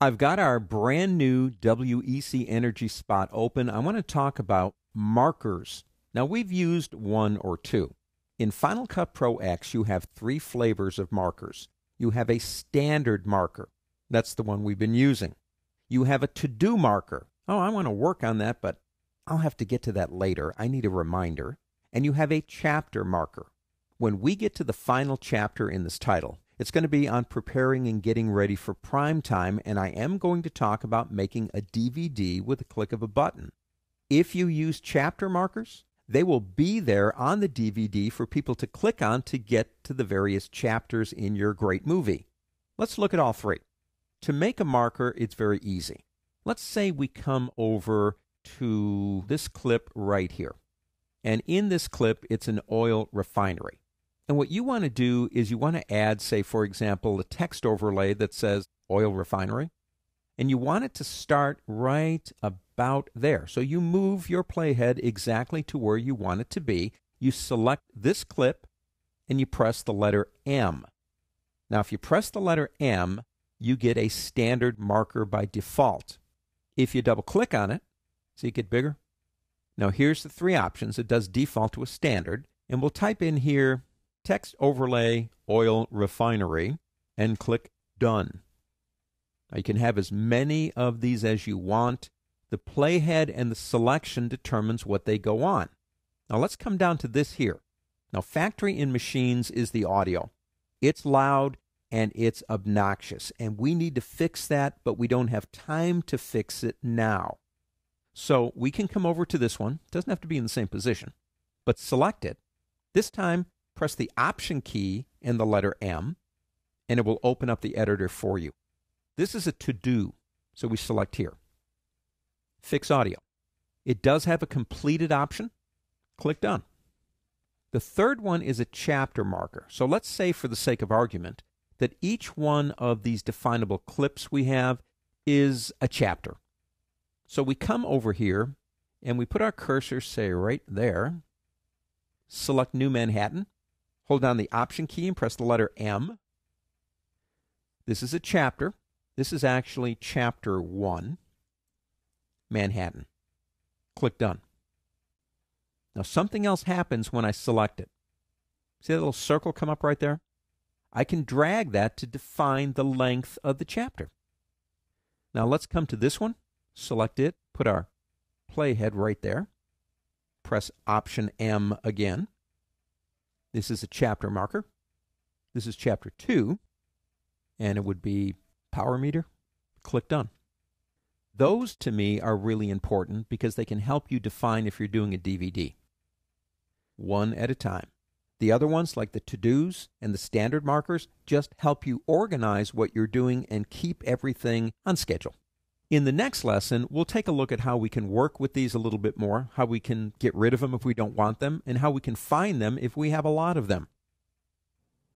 I've got our brand new WEC Energy spot open. I want to talk about markers. Now, we've used one or two. In Final Cut Pro X, you have 3 flavors of markers. You have a standard marker. That's the one we've been using. You have a to-do marker. Oh, I want to work on that, but I'll have to get to that later. I need a reminder. And you have a chapter marker. When we get to the final chapter in this title, it's going to be on preparing and getting ready for prime time, and I am going to talk about making a DVD with a click of a button. If you use chapter markers, they will be there on the DVD for people to click on to get to the various chapters in your great movie. Let's look at all 3. To make a marker, it's very easy. Let's say we come over to this clip right here. And in this clip, it's an oil refinery. And what you want to do is you want to add, say, for example, a text overlay that says oil refinery. And you want it to start right about there. So you move your playhead exactly to where you want it to be. You select this clip and you press the letter M. Now, if you press the letter M, you get a standard marker by default. If you double click on it, see it get bigger? Now, here's the 3 options. It does default to a standard. And we'll type in here text overlay oil refinery and click done. Now you can have as many of these as you want. The playhead and the selection determines what they go on. Now let's come down to this here. Now factory in machines is the audio. It's loud and it's obnoxious, and we need to fix that, but we don't have time to fix it now. So we can come over to this one. It doesn't have to be in the same position, but select it. This time, press the Option key and the letter M, and it will open up the editor for you. This is a to-do, so we select here. Fix audio. It does have a completed option. Click Done. The third one is a chapter marker. So let's say, for the sake of argument, that each one of these definable clips we have is a chapter. So we come over here, and we put our cursor, say, right there. Select New Manhattan. Hold down the Option key and press the letter M. This is a chapter. This is actually Chapter 1, Manhattan. Click Done. Now something else happens when I select it. See that little circle come up right there? I can drag that to define the length of the chapter. Now let's come to this one. Select it. Put our playhead right there. Press Option M again. This is a chapter marker. This is Chapter 2, and it would be power meter. Click Done. Those, to me, are really important because they can help you define if you're doing a DVD. One at a time. The other ones, like the to-dos and the standard markers, just help you organize what you're doing and keep everything on schedule. In the next lesson, we'll take a look at how we can work with these a little bit more, how we can get rid of them if we don't want them, and how we can find them if we have a lot of them.